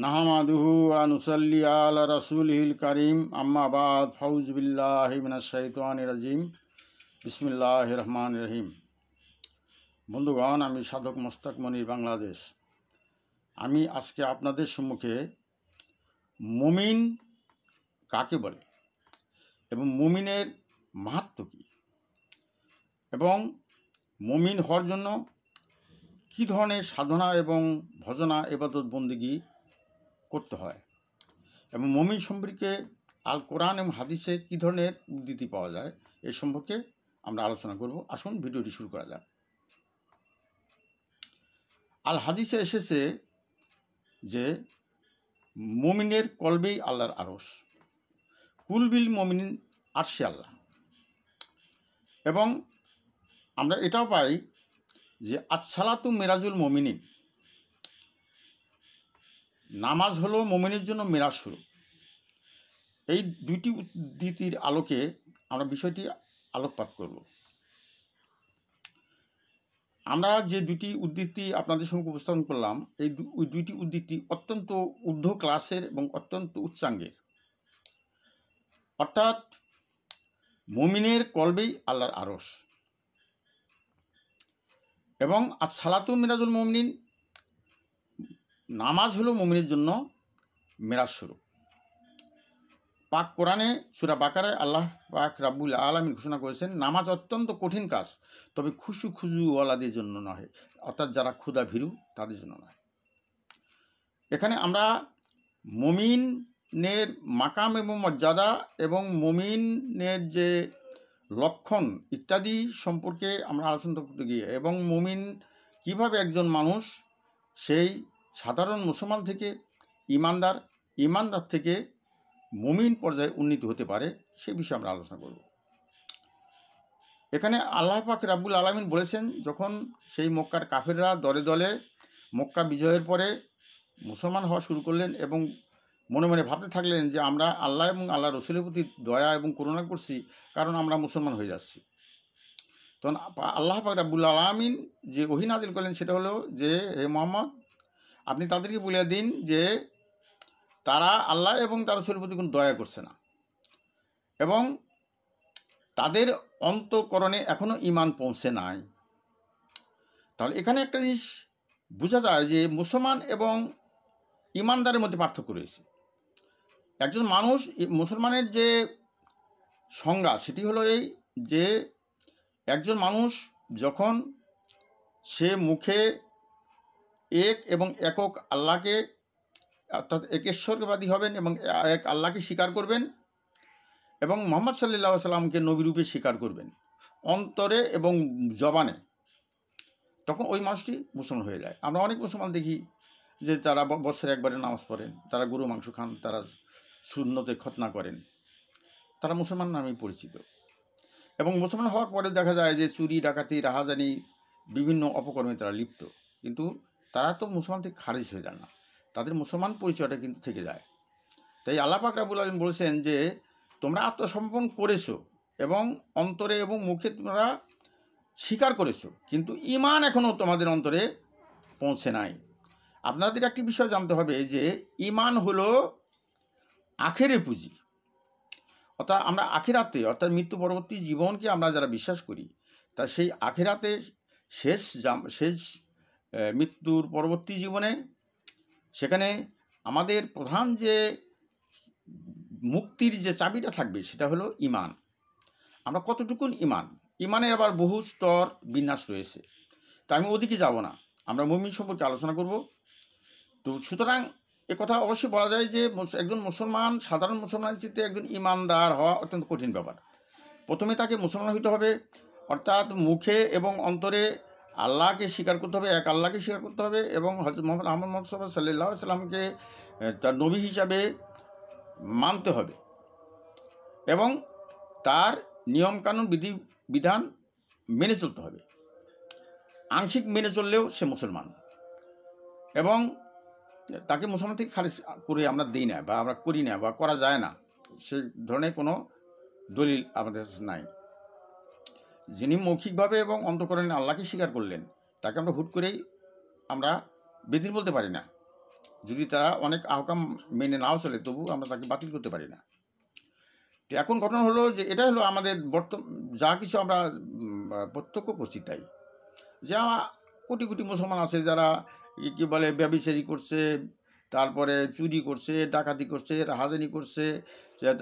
নাহমাদুহু ওয়া নুসাল্লি আলা রাসূলিহিল কারীম আম্মা বাদ ফাউযু বিল্লাহি মিনাশ শাইতানির রাজিম বিসমিল্লাহির রহমানির রহিম। বন্ধুগণ, আমি সাধক মোস্তাক মনির, বাংলাদেশ। আমি আজকে আপনাদের সম্মুখে মুমিন কাকে বলে এবং মুমিনের মাহাত্ম্য কী এবং মুমিন হওয়ার জন্য কী ধরনের সাধনা এবং ভজনা ইবাদত বন্দেগী করতে হয় এবং মুমিন সম্পর্কে আল কোরআন এবং হাদিসে কী ধরনের উদ্ধৃতি পাওয়া যায় এ সম্পর্কে আমরা আলোচনা করব। আসুন ভিডিওটি শুরু করা যাক। আল হাদিসে এসেছে যে মুমিনের কলবেই আল্লাহর আরশ, কুলবিল মুমিন আরশে আল্লাহ। এবং আমরা এটাও পাই যে আসসালাতু মিরাজুল মুমিনিন, নামাজ হলো মুমিনের জন্য মিরাজ স্বরূপ। এই দুইটি উদ্ধৃতির আলোকে আমরা বিষয়টি আলোকপাত করব। আমরা যে দুটি উদ্ধৃতি আপনাদের সঙ্গে উপস্থাপন করলাম, এই দুইটি উদ্ধৃতি অত্যন্ত ঊর্ধ্ব ক্লাসের এবং অত্যন্ত উচ্চাঙ্গের। অর্থাৎ মুমিনের কলবেই আল্লাহর আরশ এবং আসসালাতু মিরাজুল মুমিনিন, নামাজ হলো মুমিনের জন্য মিরাজ স্বরূপ। পাক কোরআনে সূরা বাকারায় আল্লাহ পাক রাব্বুল আলামিন ঘোষণা করেছেন, নামাজ অত্যন্ত কঠিন কাজ, তবে খুজুওয়ালাদের জন্য নয়, অর্থাৎ যারা ক্ষুধা ভীরু তাদের জন্য নয়। এখানে আমরা মুমিনের মাকাম এবং মর্যাদা এবং মুমিনের যে লক্ষণ ইত্যাদি সম্পর্কে আমরা আলোচনা করতে গিয়ে, এবং মুমিন কিভাবে একজন মানুষ সেই সাধারণ মুসলমান থেকে ইমানদার, ইমানদার থেকে মুমিন পর্যায়ে উন্নীত হতে পারে, সে বিষয়ে আমরা আলোচনা করব। এখানে আল্লাহ পাক রাব্বুল আলামিন বলেছেন, যখন সেই মক্কার কাফেররা দলে দলে মক্কা বিজয়ের পরে মুসলমান হওয়া শুরু করলেন এবং মনে মনে ভাবতে থাকলেন যে আমরা আল্লাহ এবং আল্লাহ রসুলের প্রতি দয়া এবং করুণা করছি, কারণ আমরা মুসলমান হয়ে যাচ্ছি। তখন আল্লাহ পাক রাব্বুল আলামিন যে ওহী নাযিল করলেন সেটা হলো যে, হে মুহাম্মদ, আপনি তাদেরকে বলে দিন যে তারা আল্লাহ এবং তার রসুলের প্রতি কোনো দয়া করছে না এবং তাদের অন্তঃকরণে এখনও ঈমান পৌঁছে নাই। তাহলে এখানে একটা জিনিস বোঝা যায় যে মুসলমান এবং ঈমানদারের মধ্যে পার্থক্য রয়েছে। একজন মানুষ, মুসলমানের যে সংজ্ঞা সেটি হলো এই যে একজন মানুষ যখন সে মুখে এক এবং একক আল্লাহকে, অর্থাৎ একেশ্বরবাদী হবেন এবং এক আল্লাহকে স্বীকার করবেন এবং মুহাম্মদ সাল্লাল্লাহু আলাইহি সাল্লামকে নবীরূপে স্বীকার করবেন অন্তরে এবং জবানে, তখন ওই মানুষটি মুসলমান হয়ে যায়। আমরা অনেক মুসলমান দেখি যে তারা বছরে একবারে নামাজ পড়েন, তারা গরু মাংস খান, তারা সুন্নতে খতনা করেন, তারা মুসলমান নামেই পরিচিত। এবং মুসলমান হওয়ার পরে দেখা যায় যে চুরি, ডাকাতি, রাহাজানি, বিভিন্ন অপকর্মে তারা লিপ্ত, কিন্তু তারা তো মুসলমান থেকে খারিজ হয়ে যান না, তাদের মুসলমান পরিচয়টা কিন্তু থেকে যায়। তাই আল্লাহ পাক রাব্বুল আলামিন বলেছেন যে তোমরা আত্মসমর্পণ করেছো এবং অন্তরে এবং মুখে তোমরা স্বীকার করেছো, কিন্তু ঈমান এখনও তোমাদের অন্তরে পৌঁছে নাই। আপনাদের একটি বিষয় জানতে হবে যে ঈমান হলো আখেরের পুঁজি, অর্থাৎ আমরা আখিরাতে, অর্থাৎ মৃত্যু পরবর্তী জীবনকে আমরা যারা বিশ্বাস করি, তা সেই আখিরাতে শেষ মৃত্যুর পরবর্তী জীবনে সেখানে আমাদের প্রধান যে মুক্তির যে চাবিটা থাকবে সেটা হলো ঈমান। আমরা কতটুকুন ঈমান, ঈমানের আবার বহু স্তর বিন্যাস রয়েছে, তা আমি ওদিকে যাব না, আমরা মুমিন সম্পর্কে আলোচনা করব। তো সুতরাং কথা অবশ্যই বলা যায় যে একজন মুসলমান, সাধারণ মুসলমানের চেয়ে একজন ঈমানদার হওয়া অত্যন্ত কঠিন ব্যাপার। প্রথমে তাকে মুসলমান হইতে হবে, অর্থাৎ মুখে এবং অন্তরে আল্লাহকে স্বীকার করতে হবে, এক আল্লাহকে স্বীকার করতে হবে এবং হযরত মুহাম্মদ সাল্লাল্লাহু আলাইহি সাল্লামকে তার নবী হিসাবে মানতে হবে এবং তার নিয়মকানুন বিধান মেনে চলতে হবে। আংশিক মেনে চললেও সে মুসলমান, এবং তাকে মুসলমান থেকে খারিজ করে আমরা দিই না বা আমরা করি না বা করা যায় না, সে ধরনের কোনো দলিল আমাদের নাই। যিনি মৌখিকভাবে এবং অন্তঃকরণে আল্লাহকে স্বীকার করলেন, তাকে আমরা হুট করেই আমরা বেদিন বলতে পারি না। যদি তারা অনেক আহকাম মেনে নাও চলে, তবু আমরা তাকে বাতিল করতে পারি না। তো এখন ঘটনা হলো যে এটা হলো আমাদের যা কিছু আমরা প্রত্যক্ষ করছি তাই, যে কোটি কোটি মুসলমান আছে যারা কী বলে ব্যভিচারী করছে, তারপরে চুরি করছে, ডাকাতি করছে, রাহাজানি করছে,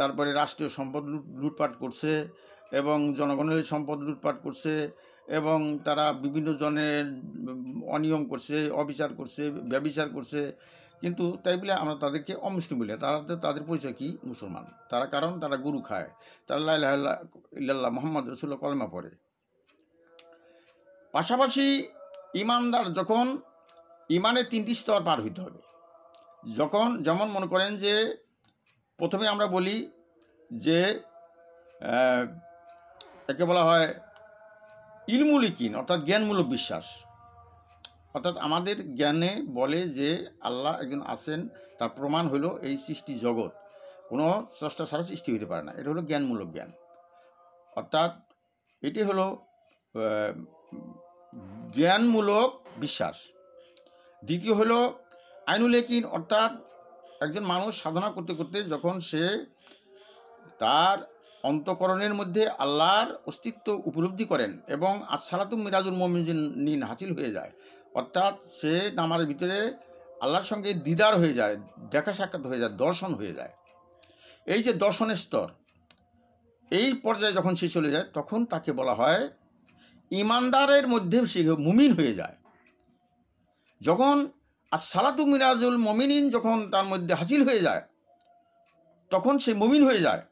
তারপরে রাষ্ট্রীয় সম্পদ লুটপাট করছে এবং জনগণের সম্পদ লুটপাট করছে, এবং তারা বিভিন্ন জনের অনিয়ম করছে, অবিচার করছে, ব্যভিচার করছে। কিন্তু তাই বলে আমরা তাদেরকে অমুসলিম বলি। তাদের পরিচয় কি? মুসলমান। তারা কারণ তারা গরু খায়, তারা লা ইলাহা ইল্লাল্লাহ মুহাম্মদ রাসূলুল্লাহ কলেমা পড়ে। পাশাপাশি ইমানদার যখন ইমানের 3টি স্তর পার হইতে হবে। যেমন মনে করেন যে প্রথমে আমরা বলি যে একে বলা হয় ইলমুল ইকিন, অর্থাৎ জ্ঞানমূলক বিশ্বাস। অর্থাৎ আমাদের জ্ঞানে বলে যে আল্লাহ একজন আছেন, তার প্রমাণ হলো এই সৃষ্টি জগৎ কোনো স্রষ্টা ছাড়া সৃষ্টি হইতে পারে না। এটা হলো জ্ঞানমূলক জ্ঞান, অর্থাৎ এটি হলো জ্ঞানমূলক বিশ্বাস। দ্বিতীয় হলো আইনুল ইয়াকিন, অর্থাৎ একজন মানুষ সাধনা করতে করতে যখন সে তার অন্তঃকরণের মধ্যে আল্লাহর অস্তিত্ব উপলব্ধি করেন এবং আসসালাতু মিরাজুল মুমিনিন হাসিল হয়ে যায়, অর্থাৎ সে নামাজের ভিতরে আল্লাহর সঙ্গে দিদার হয়ে যায়, দেখা সাক্ষাৎ হয়ে যায়, দর্শন হয়ে যায়। এই যে দর্শনের স্তর, এই পর্যায়ে যখন সে চলে যায় তখন তাকে বলা হয় ইমানদারের মধ্যে সে মুমিন হয়ে যায়। যখন আসসালাতু মিরাজুল মুমিনিন যখন তার মধ্যে হাসিল হয়ে যায় তখন সে মুমিন হয়ে যায়,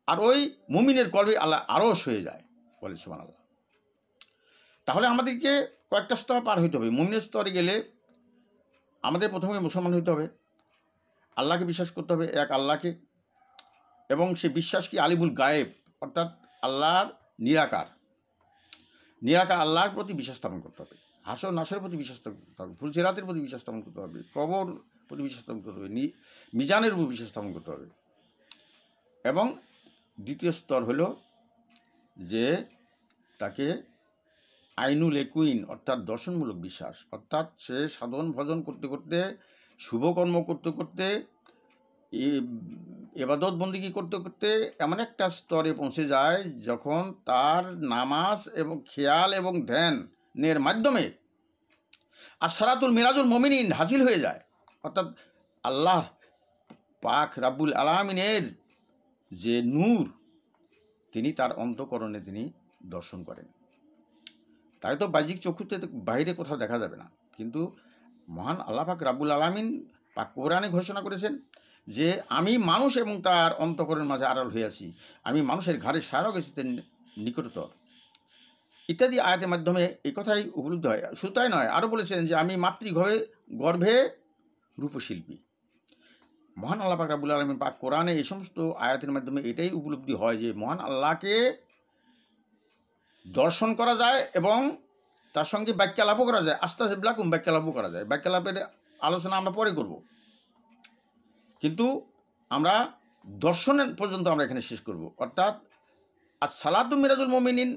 আর ওই মুমিনের কলবে আল্লাহ আরশ হয়ে যায়, বলে সুবহানাল্লাহ। তাহলে আমাদেরকে কয়েকটা স্তর পার হইতে হবে। মুমিনের স্তরে গেলে আমাদের প্রথমে মুসলমান হইতে হবে, আল্লাহকে বিশ্বাস করতে হবে, এক আল্লাহকে, এবং সে বিশ্বাস কি আলিমুল গায়েব, অর্থাৎ আল্লাহর নিরাকার আল্লাহর প্রতি বিশ্বাস স্থাপন করতে হবে, হাসর নাসরের প্রতি বিশ্বাস স্থাপন করতে হবে, ফুলসিরাতের প্রতি বিশ্বাস স্থাপন করতে হবে, কবর প্রতি বিশ্বাস স্থাপন করতে হবে, মিজানের উপর বিশ্বাস স্থাপন করতে হবে। এবং দ্বিতীয় স্তর হলো যে তাকে আইনুল ইয়াকিন, অর্থাৎ দর্শনমূলক বিশ্বাস, অর্থাৎ সে সাধন ভজন করতে করতে, শুভকর্ম করতে করতে, ইবাদত বন্দেগী করতে করতে এমন একটা স্তরে পৌঁছে যায় যখন তার নামাজ এবং খেয়াল এবং ধ্যানের মাধ্যমে আসসালাতুল মিরাজুল মুমিনিন হাসিল হয়ে যায়, অর্থাৎ আল্লাহ পাক রাব্বুল আলামিনের যে নূর তিনি তার অন্তঃকরণে তিনি দর্শন করেন। তাই তো বাহ্যিক চক্ষুতে বাইরে কোথাও দেখা যাবে না, কিন্তু মহান আল্লাহ পাক রাব্বুল আলামিন পাক কোরআনে ঘোষণা করেছেন যে আমি মানুষ এবং তার অন্তঃকরণের মাঝে আড়াল হয়ে আছি, আমি মানুষের ঘাড়ে সারও গেছি নিকটতর, ইত্যাদি আয়াতের মাধ্যমে এই কথাই উপলব্ধ হয়। শুধু তাই নয়, আরও বলেছেন যে আমি গর্ভে রূপশিল্পী। মহান আল্লাহ পাক রাব্বুল আলামিন পাক কোরআনে এই সমস্ত আয়াতের মাধ্যমে এটাই উপলব্ধি হয় যে মহান আল্লাহকে দর্শন করা যায় এবং তার সঙ্গে বাক্যালাপও করা যায়, আস্তে আস্তে বাক্যালাপও করা যায়। বাক্যালাপের আলোচনা আমরা পরে করব, কিন্তু আমরা দর্শনের পর্যন্ত আমরা এখানে শেষ করব। অর্থাৎ আসসালাতু মিরাজুল মুমিনিন,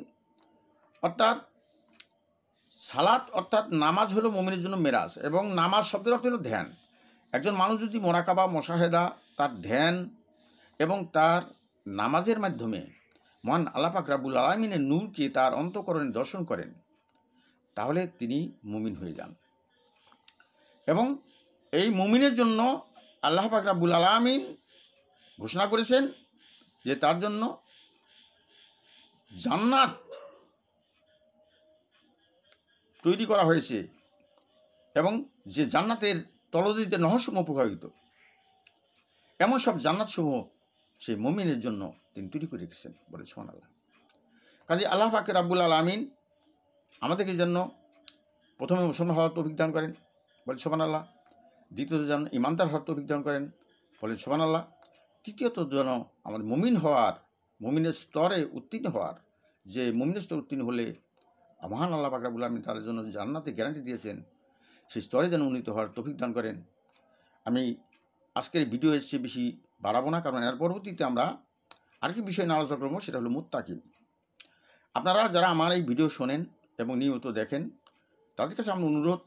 অর্থাৎ সালাত অর্থাৎ নামাজ হলো মুমিনের জন্য মেরাজ, এবং নামাজ শব্দের অর্থ হলো ধ্যান। একজন মানুষ যদি মোরাকাবা, মুশাহেদা, তার ধ্যান এবং তার নামাজের মাধ্যমে মহান আল্লাহ পাক রাব্বুল আলামিনের নূরকে তার অন্তঃকরণে দর্শন করেন, তাহলে তিনি মুমিন হয়ে যান। এবং এই মুমিনের জন্য আল্লাহ পাক রাব্বুল আলামিন ঘোষণা করেছেন যে তার জন্য জান্নাত তৈরি করা হয়েছে, এবং যে জান্নাতের তলদিতে নহরসমূহ প্রভাবিত, এমন সব জান্নাতসমূহ সেই মুমিনের জন্য তিনি তৈরি করে রেখেছেন, বলে সুবহানাল্লাহ। কাজে আল্লাহ পাক রাব্বুল আলামিন আমাদেরকে জন্য প্রথমে মুসলমান হওয়ার তৌফিক দান করেন, বলে সুবহানাল্লাহ। দ্বিতীয়ত যেন ইমানদার হওয়ার তৌফিক দান করেন, বলে সুবহানাল্লাহ। তৃতীয়ত যেন আমাদের মুমিনের স্তরে উত্তীর্ণ হওয়ার, যে মুমিনের স্তরে উত্তীর্ণ হলে মহান আল্লাহ পাক রাব্বুল আলামিন তার জন্য জান্নাতে গ্যারান্টি দিয়েছেন, সেই স্তরে যেন উন্নীত হওয়ার তৌফিক দান করেন। আমি আজকের ভিডিও এসে বেশি বাড়াবো না, কারণ এর পরবর্তীতে আমরা আরেকটি বিষয় নিয়ে আলোচনা করবো, সেটা হলো মুত্তাকিন। আপনারা যারা আমার এই ভিডিও শোনেন এবং নিয়মিত দেখেন, তাদের কাছে আমার অনুরোধ,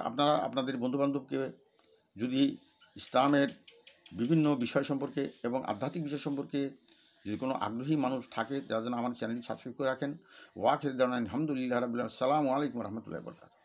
আপনারা আপনাদের বন্ধুবান্ধবকে যদি ইসলামের বিভিন্ন বিষয় সম্পর্কে এবং আধ্যাত্মিক বিষয় সম্পর্কে যদি কোনো আগ্রহী মানুষ থাকে তারা যেন আমার চ্যানেলটি সাবস্ক্রাইব করে রাখেন। ওয়াখির দাওয়ানা আলহামদুলিল্লাহ রাব্বিল আলামিন। আসসালামু আলাইকুম রহমতুল্লাহি ওয়া বারাকাতুহু।